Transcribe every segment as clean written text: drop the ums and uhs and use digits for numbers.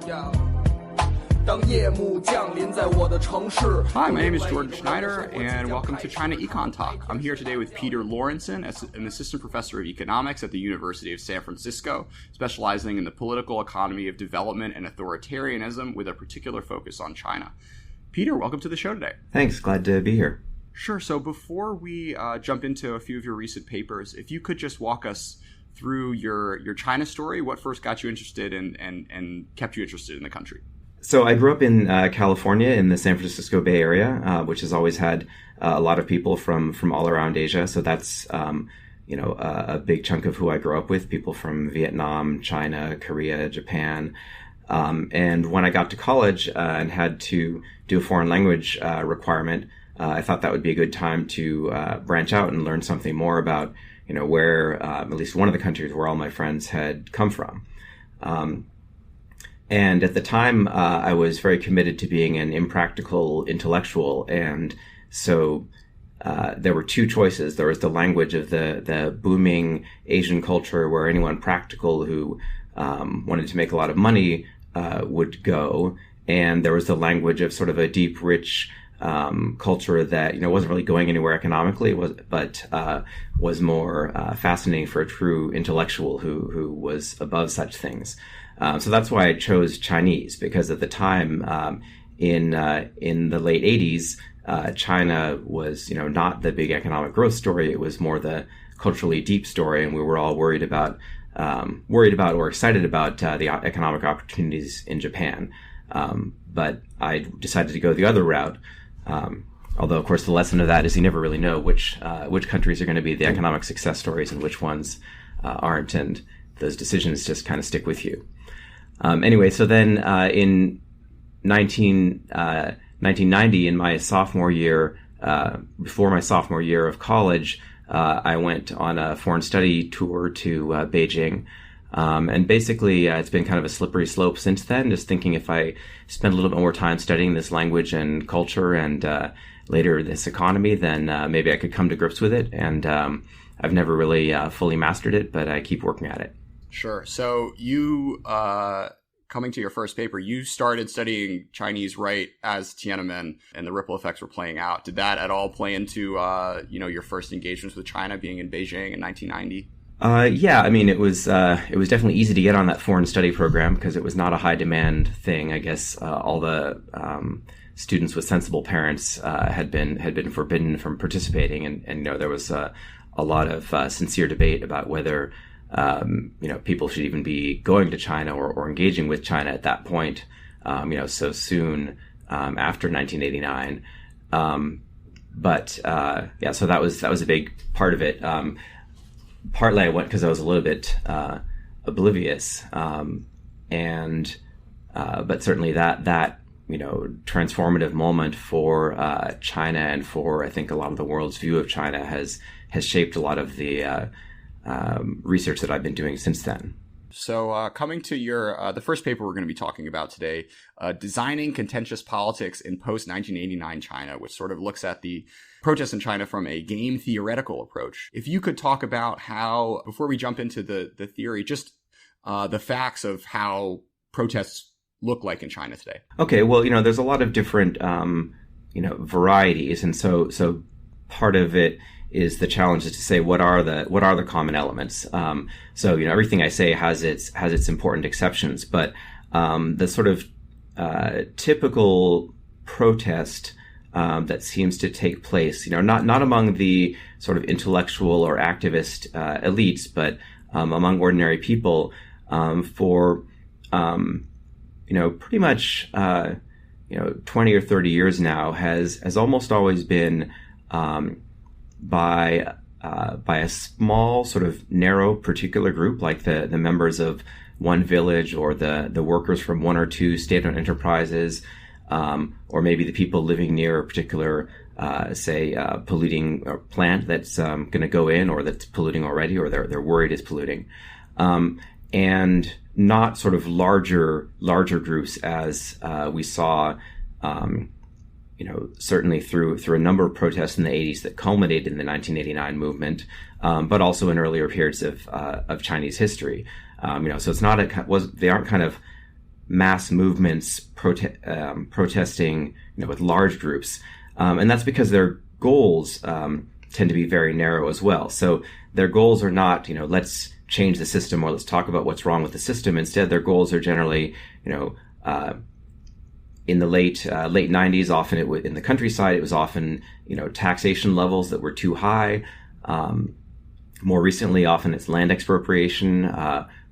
Hi, my name is George Schneider, and welcome to China Econ Talk. I'm here today with Peter Lorentzen, an assistant professor of economics at the University of San Francisco, specializing in the political economy of development and authoritarianism with a particular focus on China. Peter, welcome to the show today. Thanks, glad to be here. Sure, so before we jump into a few of your recent papers, if you could just walk us through your China story, what first got you interested and kept you interested in the country? So I grew up in California in the San Francisco Bay Area, which has always had a lot of people from all around Asia. So that's, a big chunk of who I grew up with, people from Vietnam, China, Korea, Japan. And when I got to college and had to do a foreign language requirement, I thought that would be a good time to branch out and learn something more about, where at least one of the countries where all my friends had come from. And at the time, I was very committed to being an impractical intellectual. And so there were two choices. There was the language of the booming Asian culture where anyone practical who wanted to make a lot of money would go. And there was the language of sort of a deep, rich culture that, wasn't really going anywhere economically, but was more fascinating for a true intellectual who was above such things. So that's why I chose Chinese, because at the time, in the late 80s, China was, not the big economic growth story. It was more the culturally deep story, and we were all worried about or excited about the economic opportunities in Japan. But I decided to go the other route. Although, of course, the lesson of that is you never really know which countries are going to be the economic success stories and which ones aren't, and those decisions just kind of stick with you. Anyway, so then in 1990, in my sophomore year, before my sophomore year of college, I went on a foreign study tour to Beijing. And basically, it's been kind of a slippery slope since then, just thinking if I spend a little bit more time studying this language and culture and later this economy, then maybe I could come to grips with it. And I've never really fully mastered it, but I keep working at it. Sure. So you, coming to your first paper, you started studying Chinese right as Tiananmen and the ripple effects were playing out. Did that at all play into, your first engagements with China being in Beijing in 1990? Yeah, I mean, it was definitely easy to get on that foreign study program because it was not a high demand thing. I guess all the students with sensible parents had been forbidden from participating, and there was a lot of sincere debate about whether people should even be going to China or engaging with China at that point. So soon after 1989. So that was a big part of it. Partly I went because I was a little bit oblivious, but certainly that transformative moment for China and for I think a lot of the world's view of China has shaped a lot of the research that I've been doing since then. So coming to your the first paper we're going to be talking about today, Designing Contentious Politics in Post-1989 China, which sort of looks at the protests in China from a game theoretical approach. If you could talk about how, before we jump into the theory, just the facts of how protests look like in China today. Okay, well, there's a lot of different, varieties. And so part of it is the challenge is to say what are the common elements. Everything I say has its important exceptions, but the sort of typical protest that seems to take place, not among the sort of intellectual or activist elites, but among ordinary people, for pretty much 20 or 30 years now has almost always been by a small sort of narrow particular group, like the members of one village or the workers from one or two state-owned enterprises, or maybe the people living near a particular, polluting plant that's going to go in or that's polluting already or they're worried is polluting. And not sort of larger groups as we saw, certainly through a number of protests in the 80s that culminated in the 1989 movement, but also in earlier periods of Chinese history. So it's not they aren't kind of mass movements protesting, with large groups. And that's because their goals tend to be very narrow as well. So their goals are not, let's change the system or let's talk about what's wrong with the system. Instead, their goals are generally, in the late 90s, often in the countryside, it was often, taxation levels that were too high. More recently, often it's land expropriation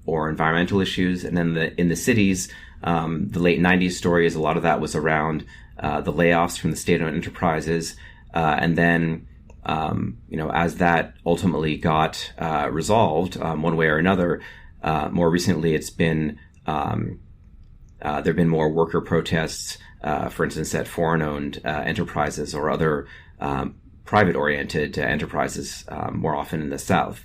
or environmental issues. And then in the cities, the late 90s story is a lot of that was around the layoffs from the state-owned enterprises. And then, as that ultimately got resolved one way or another, more recently it's been there have been more worker protests, for instance, at foreign-owned enterprises or other private-oriented enterprises, more often in the South.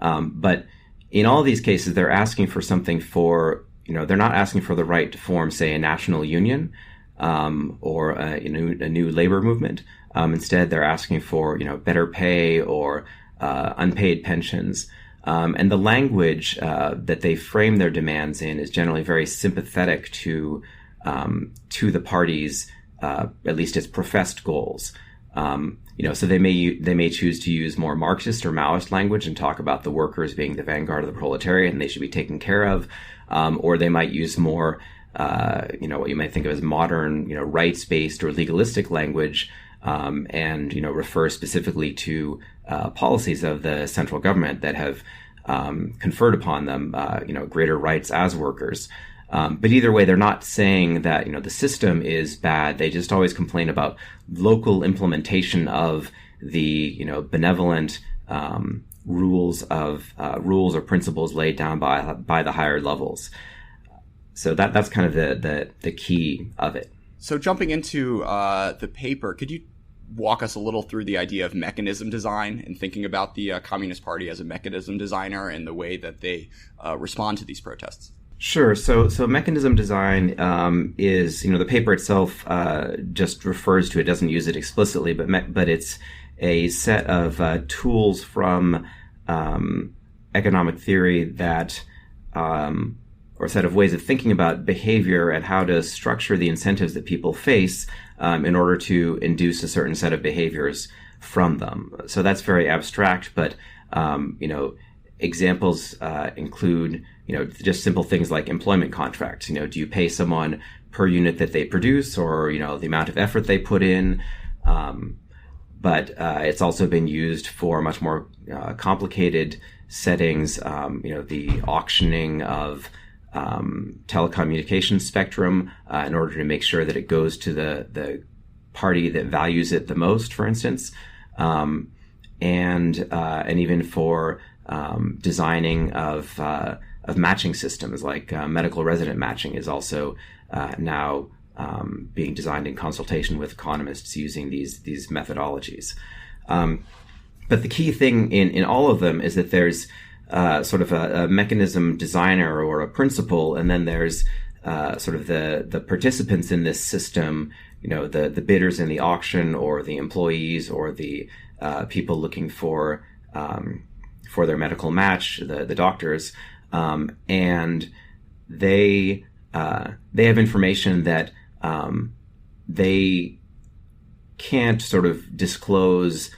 But in all these cases, they're asking for something they're not asking for the right to form, say, a national union or a new labor movement. Instead, they're asking for, better pay or unpaid pensions. And the language that they frame their demands in is generally very sympathetic to the party's, at least its professed goals. So they may choose to use more Marxist or Maoist language and talk about the workers being the vanguard of the proletariat and they should be taken care of, or they might use more, what you might think of as modern, rights-based or legalistic language, and refer specifically to policies of the central government that have conferred upon them, greater rights as workers. But either way, they're not saying that, the system is bad. They just always complain about local implementation of the, benevolent rules or principles laid down by the higher levels. So that's kind of the key of it. So jumping into the paper, could you walk us a little through the idea of mechanism design and thinking about the Communist Party as a mechanism designer and the way that they respond to these protests? Sure. So mechanism design is, the paper itself just refers to it, doesn't use it explicitly, but it's a set of tools from economic theory that, or a set of ways of thinking about behavior and how to structure the incentives that people face in order to induce a certain set of behaviors from them. So that's very abstract, but examples include, just simple things like employment contracts. Do you pay someone per unit that they produce or, the amount of effort they put in? But it's also been used for much more complicated settings, the auctioning of telecommunications spectrum in order to make sure that it goes to the party that values it the most, for instance, and even for designing of matching systems like medical resident matching is also now being designed in consultation with economists using these methodologies. But the key thing in all of them is that there's sort of a mechanism designer or a principle, and then there's sort of the participants in this system, the bidders in the auction or the employees or the people looking for their medical match, the doctors, and they have information that they can't sort of disclose.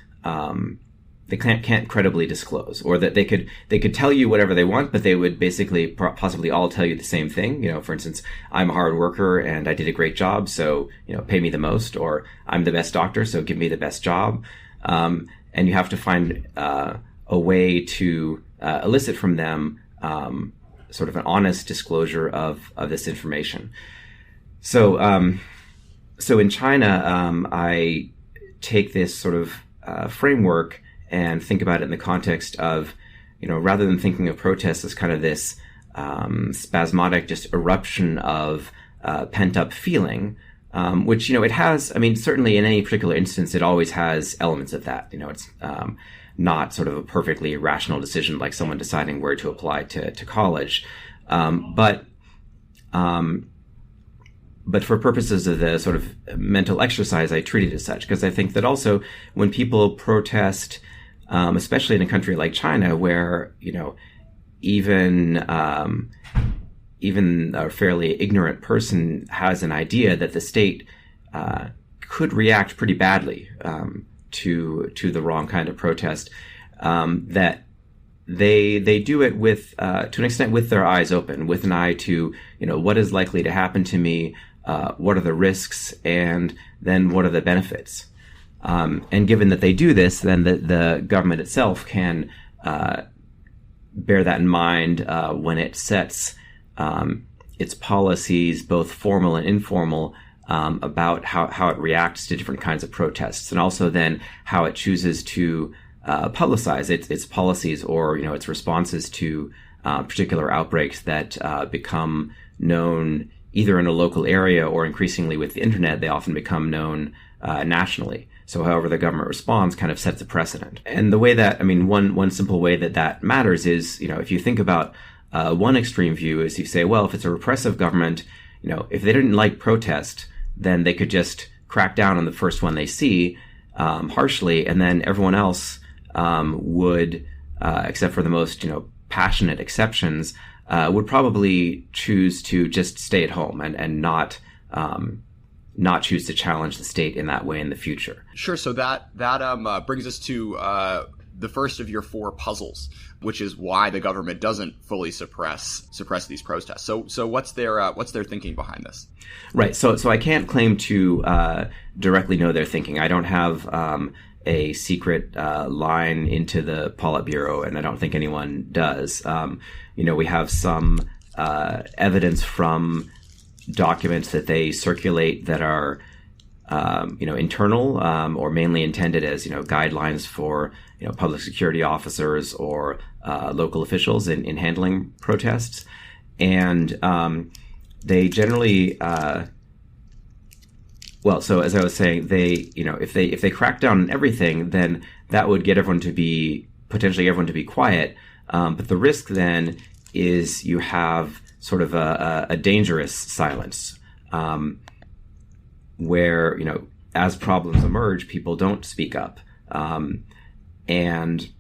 They can't credibly disclose, or that they could tell you whatever they want, but they would basically possibly all tell you the same thing. For instance, I'm a hard worker and I did a great job, so pay me the most, or I'm the best doctor, so give me the best job. And you have to find a way to elicit from them sort of an honest disclosure of this information. So in China, I take this sort of framework and think about it in the context of, rather than thinking of protests as kind of this spasmodic just eruption of pent-up feeling, which, it has, certainly in any particular instance, it always has elements of that. It's not sort of a perfectly rational decision like someone deciding where to apply to college. But for purposes of the sort of mental exercise, I treat it as such, because I think that also when people protest, especially in a country like China, where, even even a fairly ignorant person has an idea that the state could react pretty badly to the wrong kind of protest, that they do it with to an extent with their eyes open, with an eye to what is likely to happen to me, what are the risks, and then what are the benefits. And given that they do this, then the government itself can bear that in mind when it sets its policies, both formal and informal, about how it reacts to different kinds of protests, and also then how it chooses to publicize its policies or its responses to particular outbreaks that become known either in a local area or increasingly with the internet. They often become known nationally. So however the government responds kind of sets a precedent. And the way that, one simple way that matters is, if you think about one extreme view is you say, well, if it's a repressive government, if they didn't like protest, then they could just crack down on the first one they see harshly, and then everyone else would, except for the most, passionate exceptions, would probably choose to just stay at home and not choose to challenge the state in that way in the future. Sure. So that brings us to the first of your four puzzles, which is why the government doesn't fully suppress these protests. So what's their thinking behind this? Right. So I can't claim to directly know their thinking. I don't have a secret line into the Politburo, and I don't think anyone does. We have some evidence from documents that they circulate that are internal or mainly intended as guidelines for public security officers or local officials in handling protests, and they generally so as I was saying, they if they crack down on everything, then that would get potentially everyone to be quiet, but the risk then is you have sort of a dangerous silence, where as problems emerge, people don't speak up, and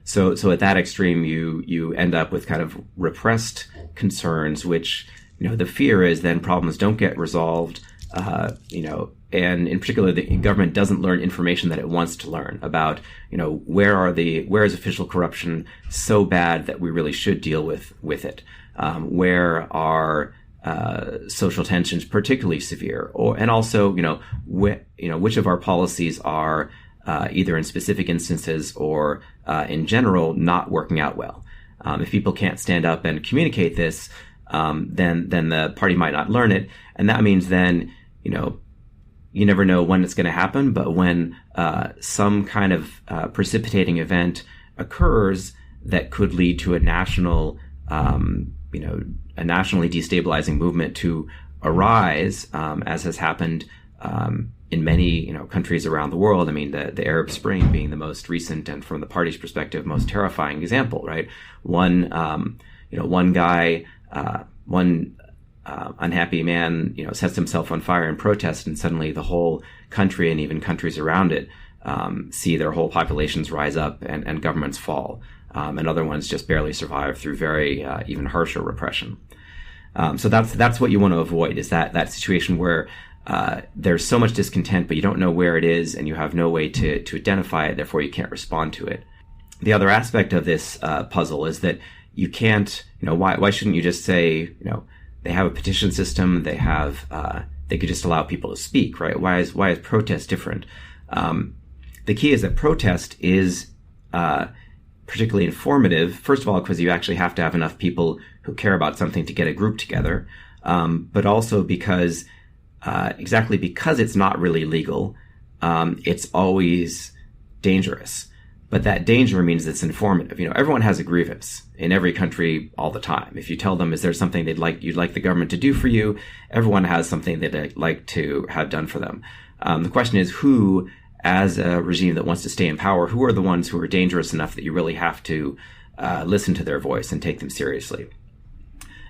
so at that extreme, you end up with kind of repressed concerns, which the fear is then problems don't get resolved, and in particular, the government doesn't learn information that it wants to learn about, where is official corruption so bad that we really should deal with it. Where are social tensions particularly severe, and also which of our policies are either in specific instances or in general not working out well. If people can't stand up and communicate this, then the party might not learn it, and that means then you never know when it's going to happen, but when some kind of precipitating event occurs that could lead to a national a nationally destabilizing movement to arise, as has happened in many countries around the world. The Arab Spring being the most recent and, from the party's perspective, most terrifying example. Right, one guy, unhappy man, sets himself on fire in protest, and suddenly the whole country and even countries around it see their whole populations rise up and governments fall. And other ones just barely survive through very even harsher repression. So that's what you want to avoid, is that situation where there's so much discontent, but you don't know where it is, and you have no way to identify it, therefore you can't respond to it. The other aspect of this puzzle is that you can't, why shouldn't you just say, they have a petition system, they could just allow people to speak, right? Why is protest different? The key is that protest is particularly informative, first of all, because you actually have to have enough people who care about something to get a group together, but also because exactly because it's not really legal, it's always dangerous. But that danger means it's informative. Everyone has a grievance in every country all the time. If you tell them, is there something you'd like the government to do for you? Everyone has something they'd like to have done for them. The question is who, as a regime that wants to stay in power, who are the ones who are dangerous enough that you really have to listen to their voice and take them seriously?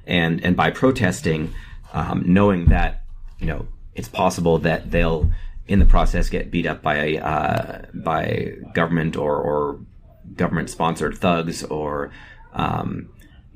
And by protesting, knowing that it's possible that they'll in the process get beat up by government or government sponsored thugs or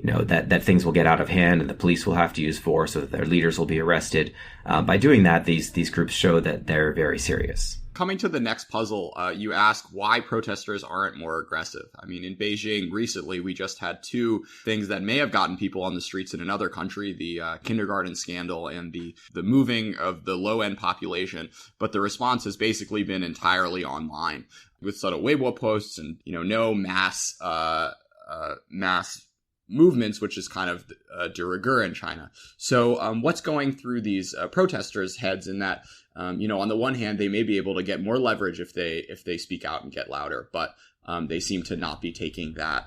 that things will get out of hand and the police will have to use force, so that their leaders will be arrested. By doing that, these groups show that they're very serious. Coming to the next puzzle, you ask why protesters aren't more aggressive. I mean, in Beijing recently, we just had two things that may have gotten people on the streets in another country, the kindergarten scandal and the moving of the low-end population. But the response has basically been entirely online with sort of Weibo posts and, no mass movements, which is kind of de rigueur in China. So what's going through these protesters' heads in that, on the one hand, they may be able to get more leverage if they speak out and get louder, but they seem to not be taking that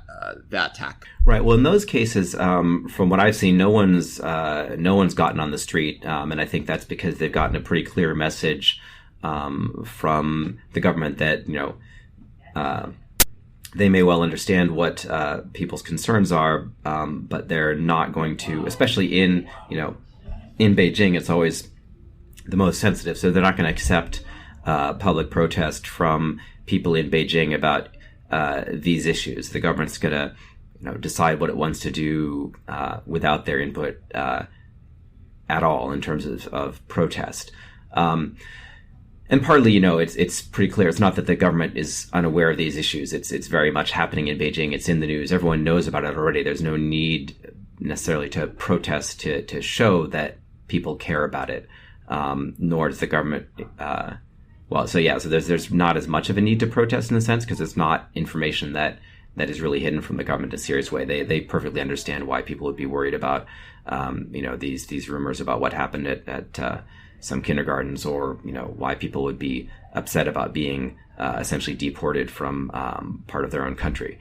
tack. Right. Well, in those cases, from what I've seen, no one's gotten on the street, and I think that's because they've gotten a pretty clear message from the government that they may well understand what people's concerns are, but they're not going to, especially in Beijing, it's always the most sensitive. So they're not going to accept public protest from people in Beijing about these issues. The government's going to decide what it wants to do without their input at all in terms of protest. And partly, it's pretty clear. It's not that the government is unaware of these issues. It's very much happening in Beijing. It's in the news. Everyone knows about it already. There's no need necessarily to protest to show that people care about it. Nor does the government. So there's not as much of a need to protest in a sense because it's not information that is really hidden from the government in a serious way. They perfectly understand why people would be worried about these rumors about what happened at some kindergartens, or why people would be upset about being essentially deported from part of their own country.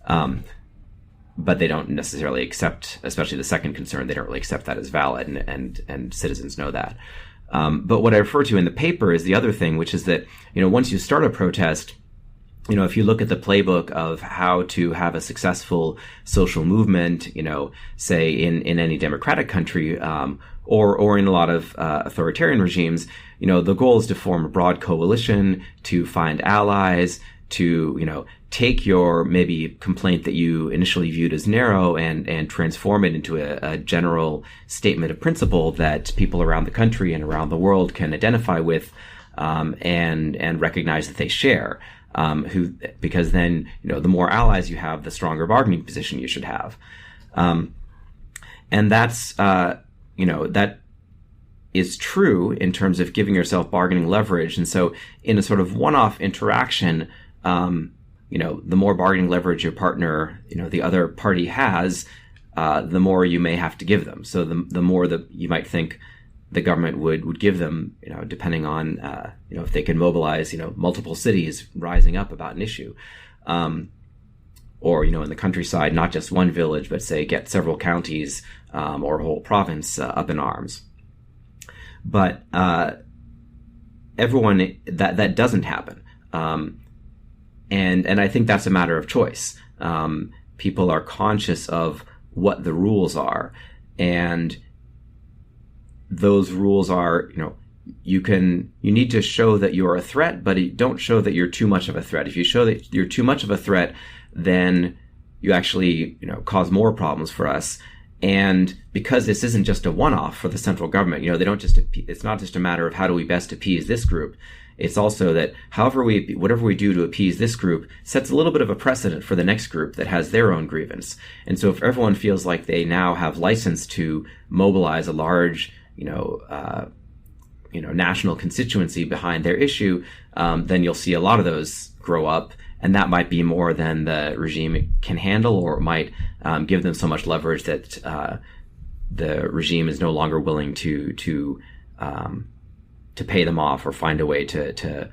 But they don't necessarily accept, especially the second concern, they don't really accept that as valid, and citizens know that. But what I refer to in the paper is the other thing, which is that once you start a protest, if you look at the playbook of how to have a successful social movement, say in any democratic country, or in a lot of authoritarian regimes, the goal is to form a broad coalition, to find allies, to, take your maybe complaint that you initially viewed as narrow and transform it into a general statement of principle that people around the country and around the world can identify with, and recognize that they share. Because then, the more allies you have, the stronger bargaining position you should have. And that's, that is true in terms of giving yourself bargaining leverage. And so in a sort of one-off interaction, the more bargaining leverage your partner, the other party has, the more you may have to give them. So the more that you might think the government would give them, depending on, if they can mobilize, multiple cities rising up about an issue. Or, in the countryside, not just one village, but say get several counties, or a whole province up in arms. But everyone, that doesn't happen. And I think that's a matter of choice. People are conscious of what the rules are, and those rules are, you need to show that you're a threat, but don't show that you're too much of a threat. If you show that you're too much of a threat, then you actually, cause more problems for us. And because this isn't just a one-off for the central government, it's not just a matter of how do we best appease this group. It's also that whatever we do to appease this group sets a little bit of a precedent for the next group that has their own grievance. And so if everyone feels like they now have license to mobilize a large, national constituency behind their issue, then you'll see a lot of those grow up. And that might be more than the regime can handle, or it might give them so much leverage that the regime is no longer willing to pay them off or find a way to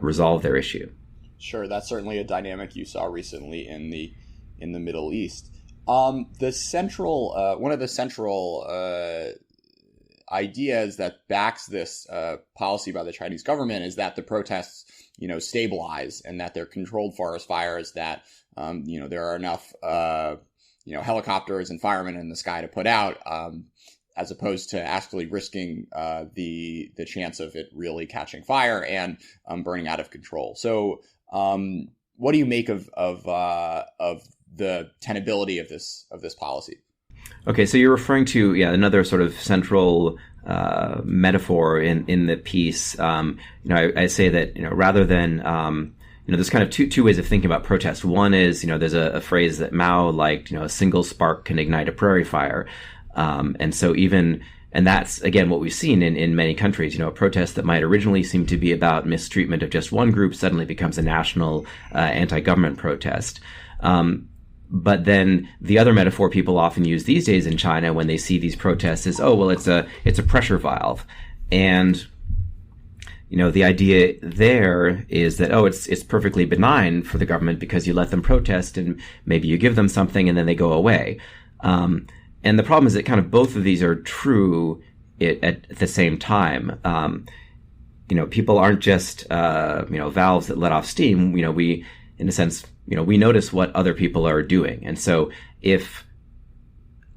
resolve their issue. Sure, that's certainly a dynamic you saw recently in the Middle East. One of the central ideas that backs this policy by the Chinese government is that the protests, stabilize, and that they're controlled forest fires, that, there are enough, helicopters and firemen in the sky to put out, as opposed to actually risking the chance of it really catching fire and burning out of control. So what do you make of the tenability of this policy. Okay, so you're referring to another sort of central metaphor in the piece. I say that rather than there's kind of two ways of thinking about protest. One is there's a phrase that Mao liked. A single spark can ignite a prairie fire, and that's again what we've seen in many countries. A protest that might originally seem to be about mistreatment of just one group suddenly becomes a national anti-government protest. But then the other metaphor people often use these days in China when they see these protests is, oh, well, it's a pressure valve. And, the idea there is that, oh, it's perfectly benign for the government because you let them protest and maybe you give them something and then they go away. And the problem is that kind of both of these are true at the same time. People aren't just, valves that let off steam. We, in a sense, we notice what other people are doing. And so if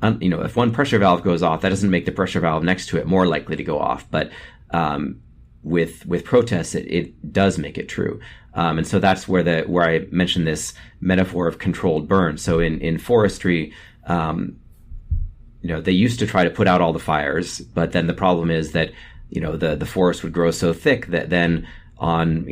one pressure valve goes off, that doesn't make the pressure valve next to it more likely to go off. But with protests, it does make it true. And so that's where I mentioned this metaphor of controlled burn. So in forestry, they used to try to put out all the fires, but then the problem is that, the forest would grow so thick that then on,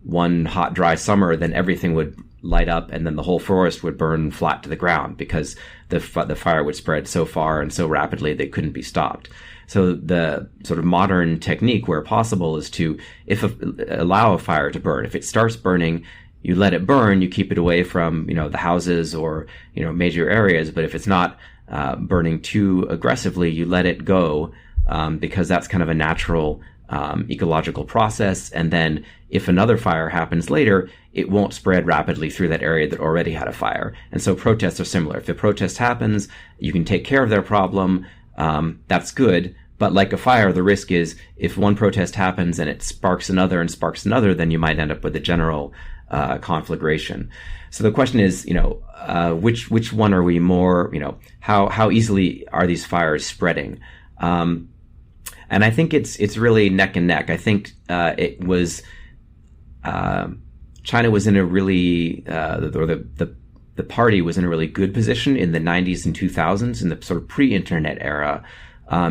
one hot, dry summer, then everything would light up and then the whole forest would burn flat to the ground because the fire would spread so far and so rapidly they couldn't be stopped. So the sort of modern technique where possible is to, allow a fire to burn. If it starts burning, you let it burn, you keep it away from, the houses or, major areas. But if it's not burning too aggressively, you let it go, because that's kind of a natural ecological process. And then if another fire happens later, it won't spread rapidly through that area that already had a fire. And so protests are similar. If a protest happens, you can take care of their problem. That's good. But like a fire, the risk is if one protest happens and it sparks another, then you might end up with a general conflagration. So the question is, which one are we more, how easily are these fires spreading? And I think it's really neck and neck. I think it was China was in a really the party was in a really good position in the 90s and 2000s in the sort of pre-internet era,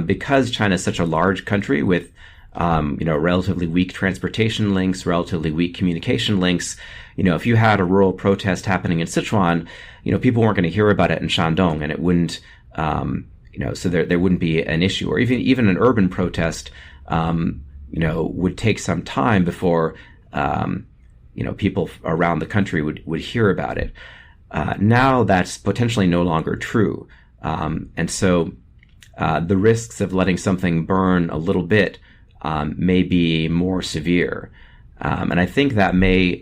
because China is such a large country with relatively weak transportation links, relatively weak communication links. If you had a rural protest happening in Sichuan, people weren't going to hear about it in Shandong, and it wouldn't. So there wouldn't be an issue, or even an urban protest, would take some time before, people around the country would hear about it. Now that's potentially no longer true. And so, the risks of letting something burn a little bit, may be more severe. And I think that may,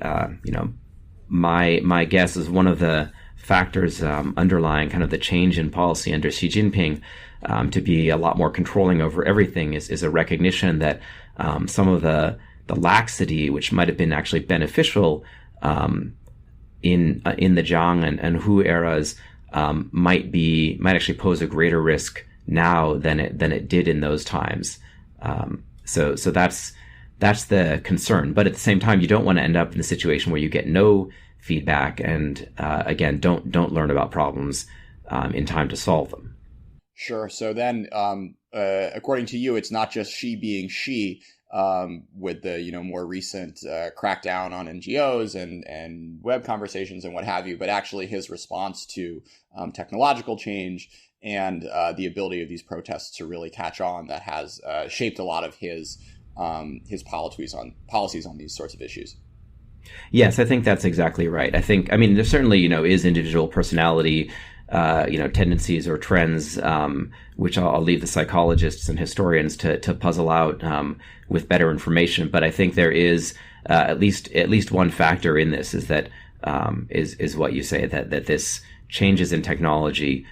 my guess is one of the factors underlying kind of the change in policy under Xi Jinping, to be a lot more controlling over everything is a recognition that some of the laxity, which might have been actually beneficial in the Jiang and Hu eras, might actually pose a greater risk now than it did in those times. So that's the concern. But at the same time, you don't want to end up in the situation where you get no feedback and again don't learn about problems in time to solve them. Sure. So then, according to you, it's not just Xi being Xi, with the more recent crackdown on NGOs and web conversations and what have you, but actually his response to technological change and the ability of these protests to really catch on that has shaped a lot of his policies on these sorts of issues. Yes, I think that's exactly right. There certainly, is individual personality, tendencies or trends, which I'll leave the psychologists and historians to puzzle out, with better information. But I think there is, at least one factor in this is that, is what you say, that this changes in technology,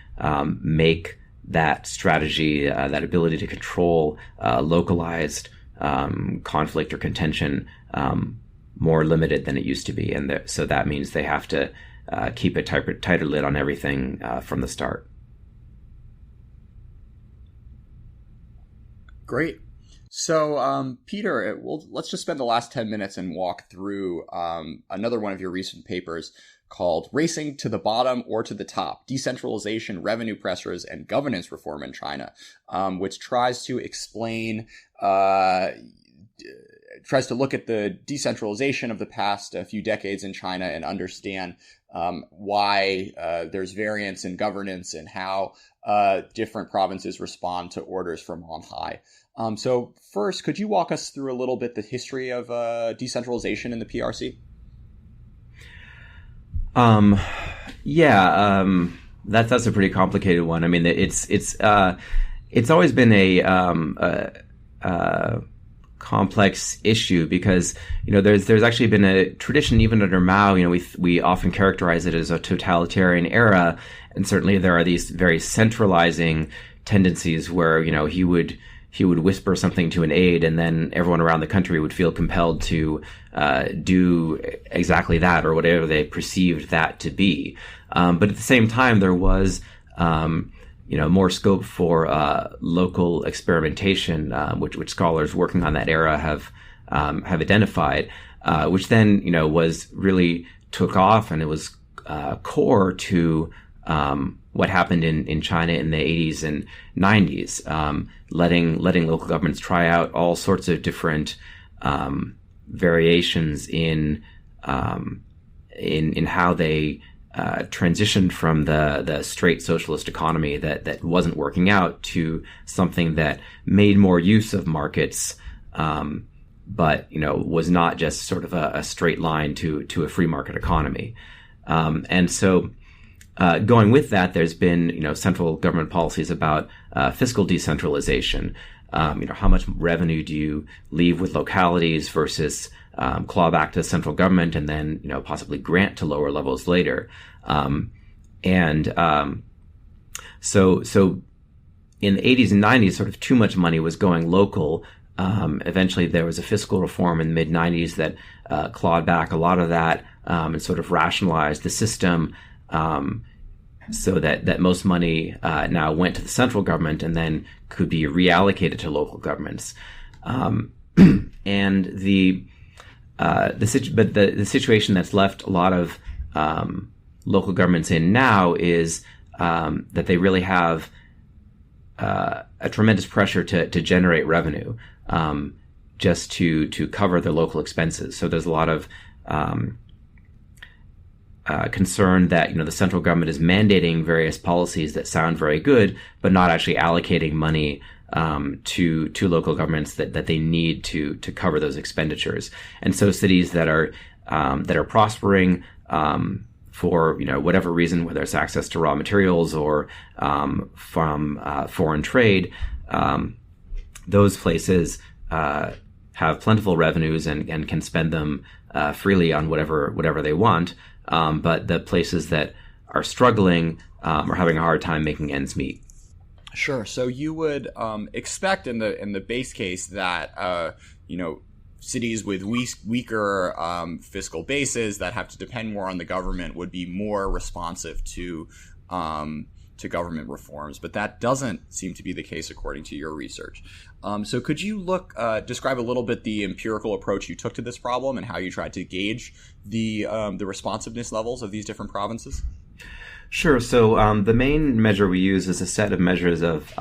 make that strategy, that ability to control, localized, conflict or contention, more limited than it used to be. And so that means they have to keep a tighter lid on everything from the start. Great. So, Peter, let's just spend the last 10 minutes and walk through another one of your recent papers called Racing to the Bottom or to the Top, Decentralization, Revenue Pressures, and Governance Reform in China, which tries to explain, tries to look at the decentralization of the past few decades in China and understand why there's variance in governance and how different provinces respond to orders from on high. So first, could you walk us through a little bit the history of decentralization in the PRC? That's a pretty complicated one. I mean, it's always been a complex issue because, there's actually been a tradition even under Mao. We often characterize it as a totalitarian era, and certainly there are these very centralizing tendencies where, he would whisper something to an aide, and then everyone around the country would feel compelled to do exactly that or whatever they perceived that to be. But at the same time, there was more scope for local experimentation, which scholars working on that era have identified, which then was really took off, and it was core to what happened in China in the 80s and 90s, letting local governments try out all sorts of different variations in how they transitioned from the straight socialist economy that wasn't working out to something that made more use of markets, but was not just sort of a straight line to a free market economy. And so going with that, there's been central government policies about fiscal decentralization. How much revenue do you leave with localities versus claw back to the central government and then possibly grant to lower levels later. So in the 80s and 90s, sort of too much money was going local. Eventually, there was a fiscal reform in the mid 90s that clawed back a lot of that and sort of rationalized the system. So that most money now went to the central government and then could be reallocated to local governments. And the situation that's left a lot of local governments in now is that they really have a tremendous pressure to generate revenue just to cover their local expenses. So there's a lot of concern that the central government is mandating various policies that sound very good, but not actually allocating money to local governments that they need to cover those expenditures. And so cities that are prospering for whatever reason, whether it's access to raw materials or from foreign trade, those places have plentiful revenues and can spend them freely on whatever they want. But the places that are struggling are having a hard time making ends meet. Sure. So you would expect in the base case that cities with weaker fiscal bases that have to depend more on the government would be more responsive to government reforms, but that doesn't seem to be the case according to your research. So could you describe a little bit the empirical approach you took to this problem and how you tried to gauge the responsiveness levels of these different provinces? Sure. So the main measure we use is a set of measures of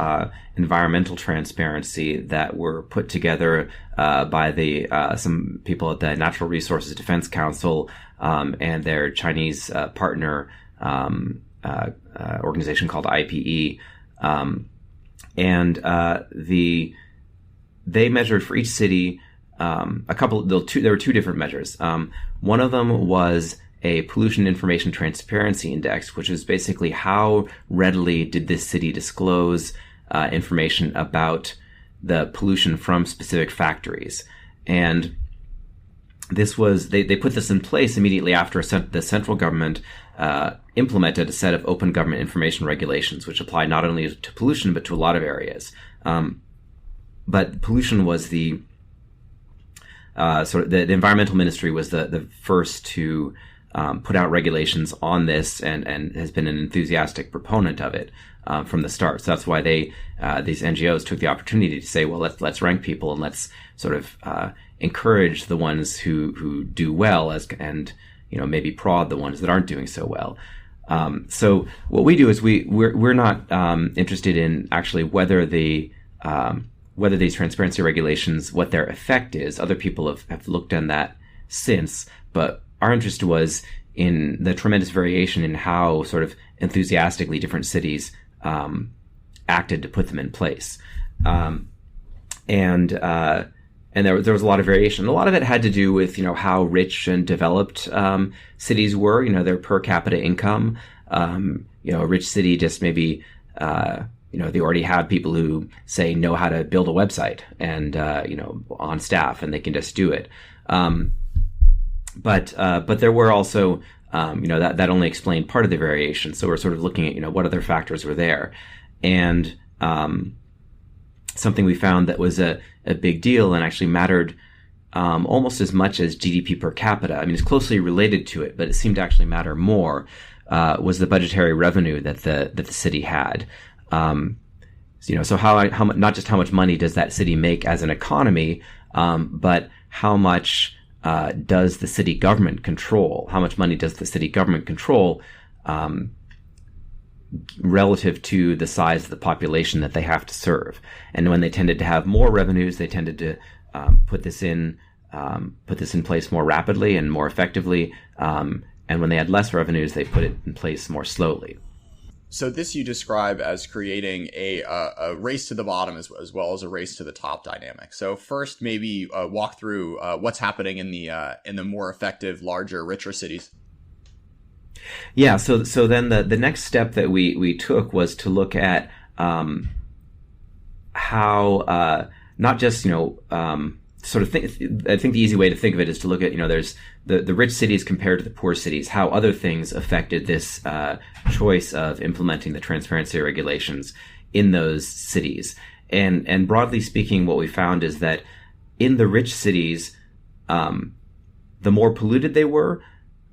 environmental transparency that were put together by some people at the Natural Resources Defense Council and their Chinese partner organization called IPE. They measured for each city there were two different measures. One of them was a pollution information transparency index, which is basically how readily did this city disclose information about the pollution from specific factories. And this was, they put this in place immediately after the central government implemented a set of open government information regulations, which apply not only to pollution, but to a lot of areas. But pollution was the environmental ministry was the first to put out regulations on this and has been an enthusiastic proponent of it from the start. So that's why these NGOs took the opportunity to say, well, let's rank people and let's sort of encourage the ones who do well and maybe prod the ones that aren't doing so well. So what we do is we're not interested in actually whether these transparency regulations, what their effect is. Other people have looked at that since, but our interest was in the tremendous variation in how sort of enthusiastically different cities acted to put them in place. And there was a lot of variation. A lot of it had to do with, how rich and developed cities were, their per capita income. A rich city just maybe, they already have people who say know how to build a website and, on staff, and they can just do it. But there were also, that only explained part of the variation. So we're sort of looking at, what other factors were there. And something we found that was a big deal and actually mattered almost as much as GDP per capita. I mean, it's closely related to it, but it seemed to actually matter more, was the budgetary revenue that the city had. So how not just how much money does that city make as an economy, but how much does the city government control? How much money does the city government control relative to the size of the population that they have to serve? And when they tended to have more revenues, they tended to put this in place more rapidly and more effectively. And when they had less revenues, they put it in place more slowly. So this you describe as creating a race to the bottom as well as a race to the top dynamic. So first, maybe walk through what's happening in the more effective, larger, richer cities. Yeah. So then the next step that we took was to look at how not just sort of think. I think the easy way to think of it is to look at there's the rich cities compared to the poor cities, how other things affected this choice of implementing the transparency regulations in those cities. And broadly speaking, what we found is that in the rich cities, the more polluted they were,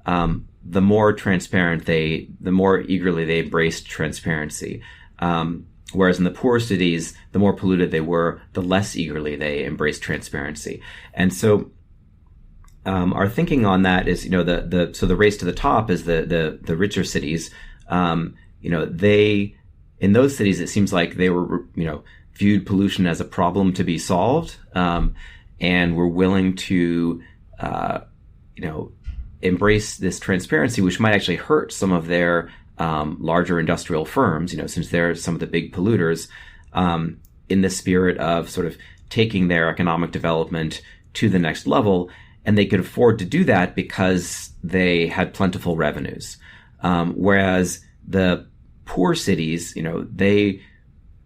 the more transparent the more eagerly they embraced transparency. Whereas in the poor cities, the more polluted they were, the less eagerly they embraced transparency. And so, our thinking on that is, so the race to the top is the richer cities. In those cities, it seems like they were, viewed pollution as a problem to be solved, and were willing to, embrace this transparency, which might actually hurt some of their larger industrial firms, since they're some of the big polluters, in the spirit of sort of taking their economic development to the next level. And they could afford to do that because they had plentiful revenues. Whereas the poor cities, they,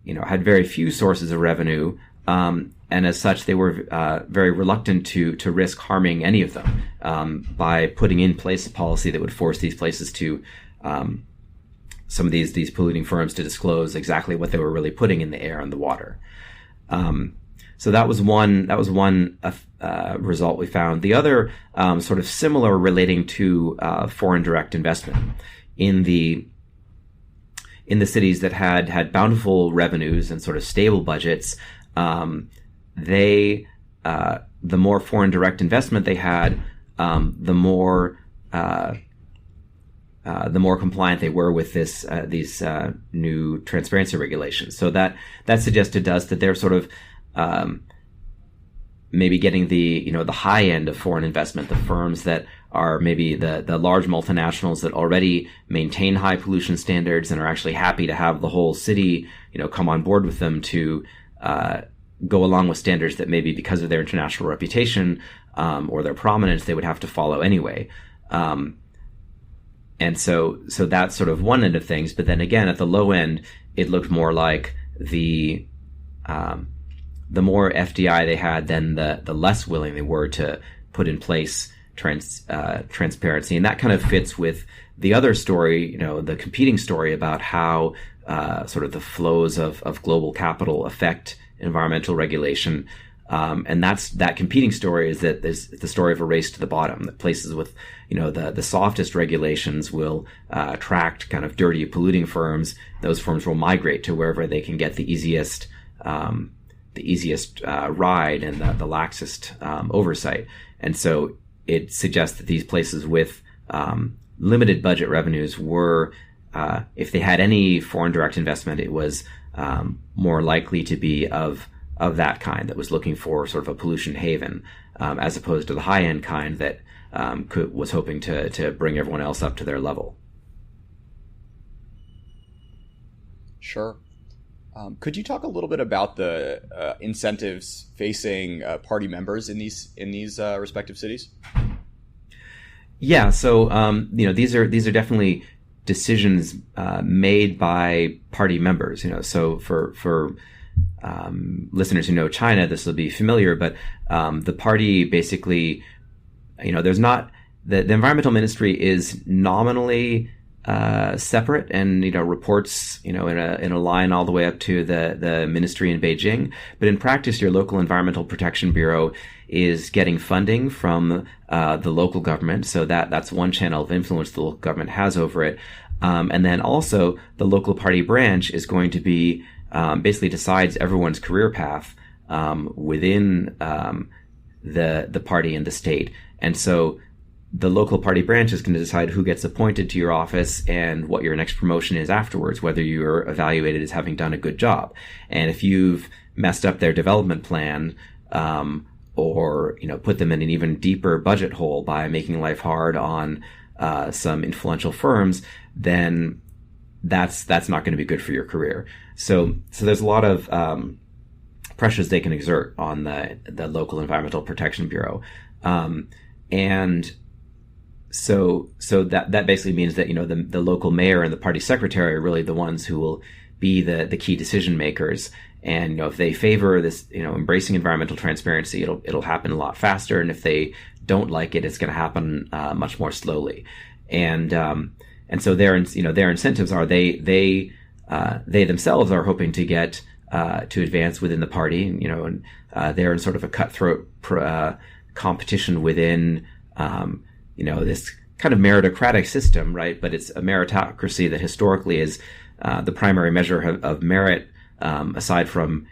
had very few sources of revenue. And as such, they were very reluctant to risk harming any of them by putting in place a policy that would force these places to some of these polluting firms to disclose exactly what they were really putting in the air and the water. So that was one result we found. The other sort of similar, relating to foreign direct investment in the cities that had bountiful revenues and sort of stable budgets. The more foreign direct investment they had, the more compliant they were with these new transparency regulations. So that suggested to us that they're sort of maybe getting the high end of foreign investment, the firms that are maybe the large multinationals that already maintain high pollution standards and are actually happy to have the whole city come on board with them to go along with standards that maybe because of their international reputation or their prominence they would have to follow anyway. And so that's sort of one end of things. But then again, at the low end, it looked more like the more FDI they had, then the less willing they were to put in place transparency. And that kind of fits with the other story, the competing story about how sort of the flows of global capital affect environmental regulation. And that competing story is that there's the story of a race to the bottom, that places with, the softest regulations will attract kind of dirty, polluting firms. Those firms will migrate to wherever they can get the easiest ride and the laxest oversight. And so it suggests that these places with limited budget revenues were, if they had any foreign direct investment, it was more likely to be of that kind that was looking for sort of a pollution haven, as opposed to the high end kind that was hoping to bring everyone else up to their level. Sure. Could you talk a little bit about the incentives facing party members in these respective cities? Yeah. So these are definitely decisions made by party members. So for listeners who know China, this will be familiar, but the party basically, there's not the environmental ministry is nominally separate and reports in a line all the way up to the ministry in Beijing, but in practice your local environmental protection bureau is getting funding from the local government, so that's one channel of influence the local government has over it, and then also the local party branch is going to be basically decides everyone's career path within the party and the state, and so the local party branch is going to decide who gets appointed to your office and what your next promotion is afterwards, whether you're evaluated as having done a good job. And if you've messed up their development plan, or put them in an even deeper budget hole by making life hard on some influential firms, then that's not going to be good for your career. So there's a lot of pressures they can exert on the local environmental protection bureau, and so that basically means that the local mayor and the party secretary are really the ones who will be the key decision makers. And if they favor this embracing environmental transparency, it'll happen a lot faster. And if they don't like it, it's going to happen much more slowly. And so their incentives are they themselves are hoping to get to advance within the party. And they're in sort of a cutthroat competition within this kind of meritocratic system, right? But it's a meritocracy that historically is the primary measure of merit, aside from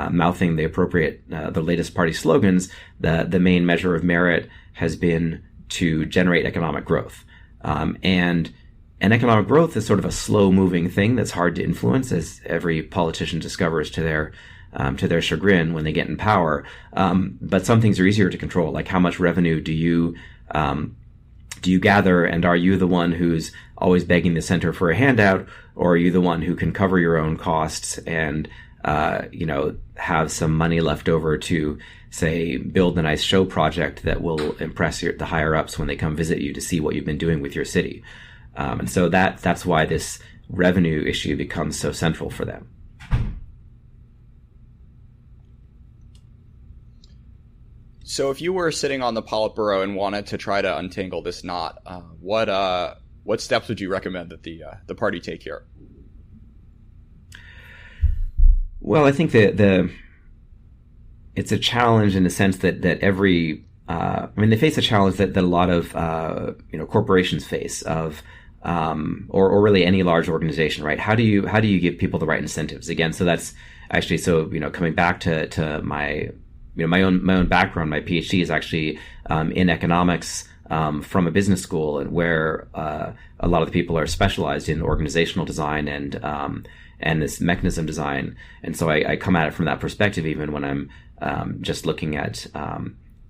mouthing the latest party slogans. The main measure of merit has been to generate economic growth, and economic growth is sort of a slow moving thing that's hard to influence, as every politician discovers to their chagrin when they get in power. But some things are easier to control, like how much revenue do you gather, and are you the one who's always begging the center for a handout, or are you the one who can cover your own costs and have some money left over to, say, build a nice show project that will impress the higher ups when they come visit you to see what you've been doing with your city. And so that's why this revenue issue becomes so central for them. So if you were sitting on the Politburo and wanted to try to untangle this knot, what steps would you recommend that the party take here? Well, I think that it's a challenge in the sense that every they face a challenge that a lot of corporations face of or really any large organization, right? How do you give people the right incentives? Again, so that's actually coming back to my my own background. My PhD is actually in economics from a business school, and where a lot of the people are specialized in organizational design and this mechanism design. And so I come at it from that perspective, even when I'm just looking at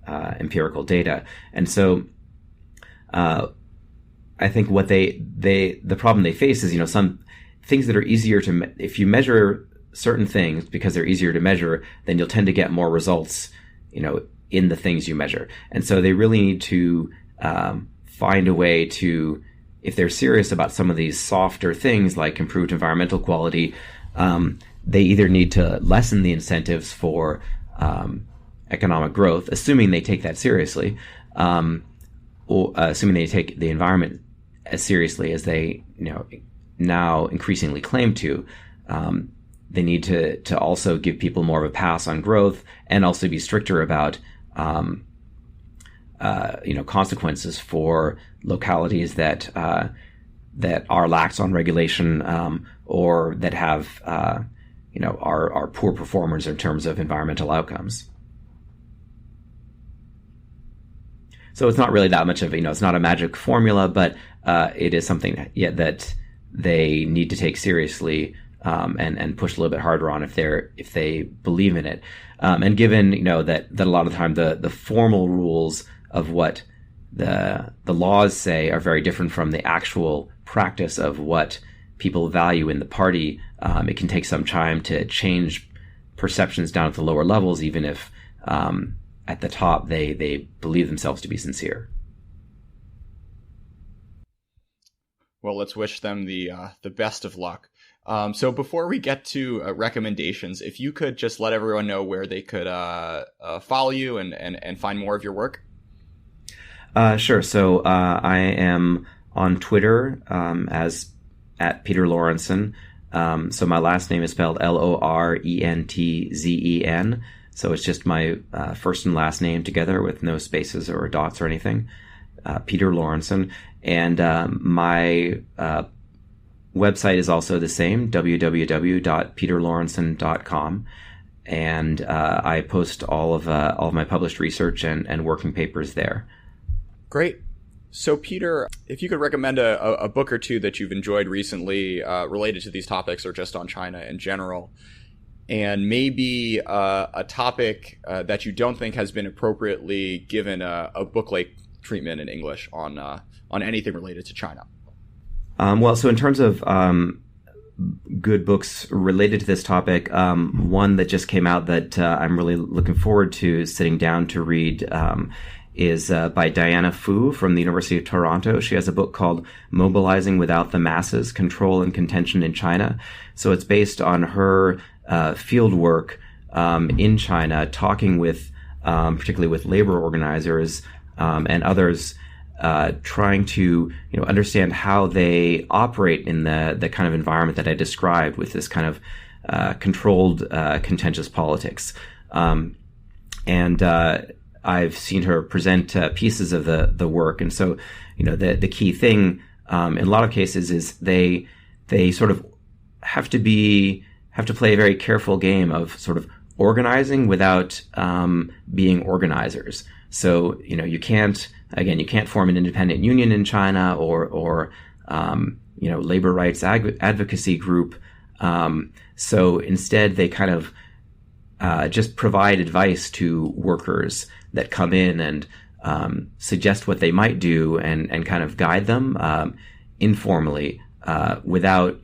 empirical data. And so I think what the problem they face is some things that are easier to if you measure certain things because they're easier to measure, then you'll tend to get more results, in the things you measure. And so they really need to find a way to, if they're serious about some of these softer things like improved environmental quality, they either need to lessen the incentives for economic growth, assuming they take that seriously, or assuming they take the environment as seriously as they now increasingly claim to. They need to also give people more of a pass on growth, and also be stricter about consequences for localities that are lax on regulation, or that have are poor performers in terms of environmental outcomes. So it's not really that much of, it's not a magic formula, but it is something that they need to take seriously and push a little bit harder on if they believe in it. And given that a lot of the time the formal rules of what the laws say are very different from the actual practice of what people value in the party, it can take some time to change perceptions down at the lower levels, even if at the top they believe themselves to be sincere. Well, let's wish them the best of luck. So before we get to recommendations, if you could just let everyone know where they could follow you and find more of your work. Sure. So I am on Twitter as at Peter Lorentzen. So my last name is spelled Lorentzen. So it's just my first and last name together with no spaces or dots or anything. Peter Lorentzen. And my website is also the same, www.peterlorentzen.com. And I post all of my published research and working papers there. Great. So, Peter, if you could recommend a book or two that you've enjoyed recently related to these topics or just on China in general, and maybe a topic that you don't think has been appropriately given a book-like treatment in English on anything related to China. Well, so in terms of good books related to this topic, one that just came out that I'm really looking forward to sitting down to read is by Diana Fu from the University of Toronto. She has a book called Mobilizing Without the Masses, Control and Contention in China. So it's based on her field work in China, talking with particularly with labor organizers and others, trying to understand how they operate in the kind of environment that I described with this kind of controlled, contentious politics. And I've seen her present pieces of the work, and so the key thing in a lot of cases is they sort of have to play a very careful game of sort of organizing without being organizers. So you can't form an independent union in China or labor rights advocacy group. So instead, they kind of just provide advice to workers that come in and suggest what they might do and kind of guide them informally without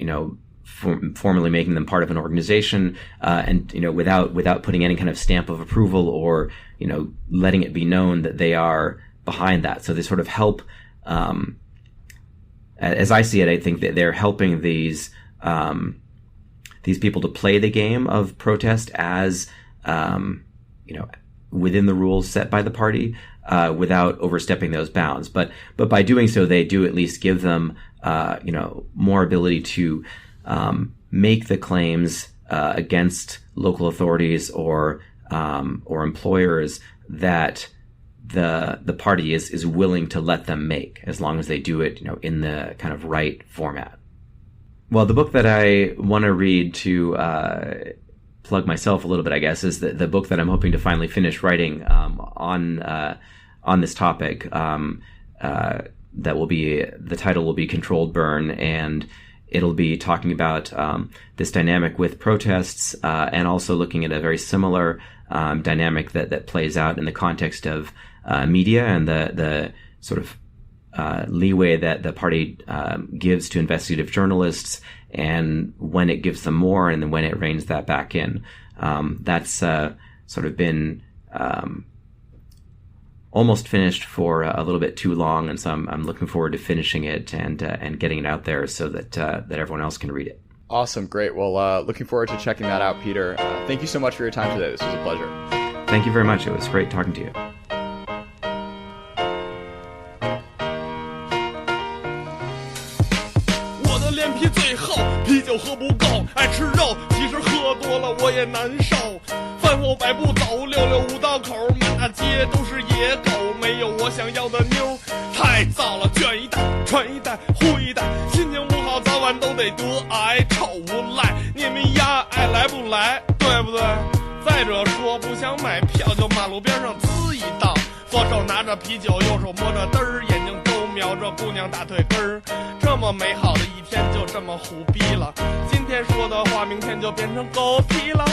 formally making them part of an organization and without putting any kind of stamp of approval or letting it be known that they are behind that. So they sort of help. As I see it, I think that they're helping these people to play the game of protest as within the rules set by the party without overstepping those bounds. But by doing so, they do at least give them more ability to make the claims against local authorities or employers that the party is willing to let them make, as long as they do it in the kind of right format. Well, the book that I want to read to plug myself a little bit, I guess, is the book that I'm hoping to finally finish writing on this topic. The title will be Controlled Burn, and it'll be talking about this dynamic with protests and also looking at a very similar dynamic that plays out in the context of media and the sort of leeway that the party gives to investigative journalists, and when it gives them more and then when it reins that back in. That's sort of been almost finished for a little bit too long, and so I'm looking forward to finishing it and getting it out there so that everyone else can read it. Awesome, great. Well, looking forward to checking that out, Peter. Thank you so much for your time today. This was a pleasure. Thank you very much. It was great talking to you.啤酒喝不够，爱吃肉，其实喝多了我也难受。饭后百步走，665道口，满大街都是野狗，没有我想要的妞，太燥了，卷一袋，穿一袋，呼一袋，心情不好早晚都得得癌，臭无赖，捏面鸭爱来不来，对不对？再者说不想买票，就马路边上滋一道，左手拿着啤酒，右手摸着嘚儿，眼睛都瞄着姑娘大腿根儿。这么美好的一天就这么胡逼了，今天说的话明天就变成狗屁了。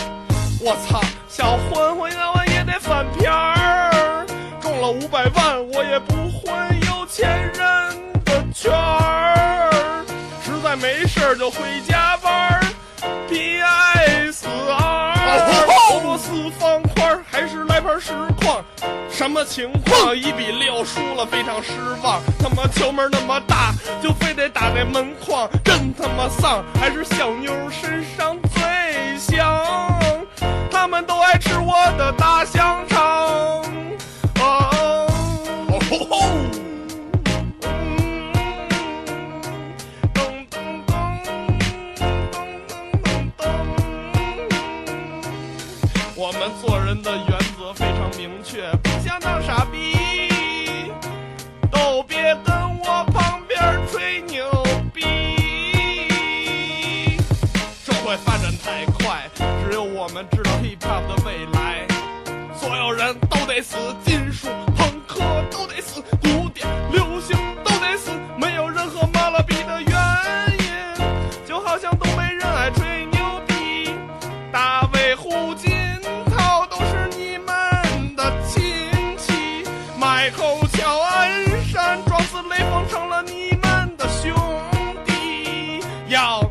我操，小混混要完也得翻篇儿，中了500万我也不混有钱人的圈儿，实在没事儿就回家玩 PS2，俄罗斯方块还是来盘实况，什么情况1-6输了非常失望，他妈球门那么大就非得打那门框，真他妈丧，还是小妞身上最香，他们都爱吃我的大香肠。哦吼吼，噔噔噔，我们做人的原则非常明确，不想当傻逼，都别跟我旁边吹牛逼。社会发展太快，只有我们知道 hip hop 的未来，所有人都得死，金属朋克都得死，古典流行都得死，没有任何麻了逼的原因，就好像东北人爱吹牛逼，大卫胡金涛都是你们的亲戚，麦口乔鞍山撞死雷锋成了你们的兄弟，要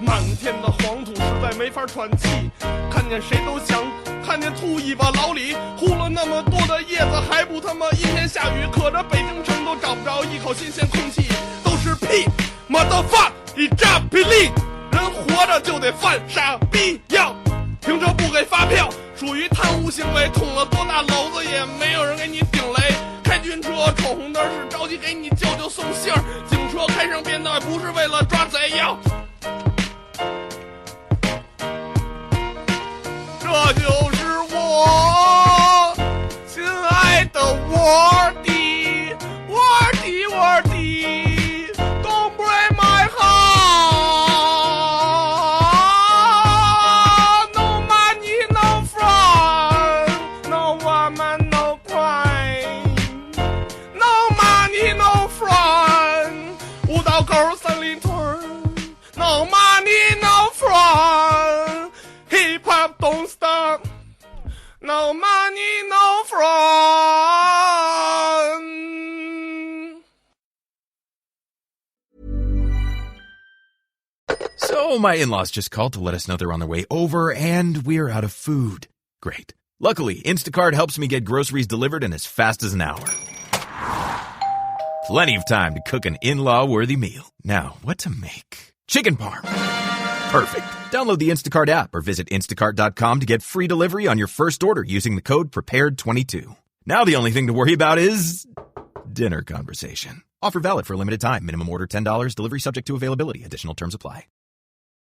满天的黄土实在没法喘气，看见谁都想看见秃尾巴老李，呼了那么多的叶子还不他妈阴天下雨，可这北京城都找不着一口新鲜空气，都是屁 motherfuck 一炸霹雳，人活着就得犯傻逼，要停车不给发票属于贪污行为，捅了多大篓子也没有人给你顶雷，开军车闯红灯是着急给你舅舅送信儿，警车开上便道不是为了抓贼，要这就是我亲爱的沃迪，沃迪沃迪 Don't break my heart, no money no friend, no woman no crime, no money no friend， 五道口三里屯 no money no friend， hip hop don't stop, no money no friend。 So my in-laws just called to let us know they're on their way over and we're out of food. Great. Luckily, Instacart helps me get groceries delivered in as fast as an hour. Plenty of time to cook an in-law worthy meal. Now, what to make? Chicken parm. Perfect. Download the Instacart app or visit instacart.com to get free delivery on your first order using the code PREPARED22. Now the only thing to worry about is dinner conversation. Offer valid for a limited time. Minimum order $10. Delivery subject to availability. Additional terms apply.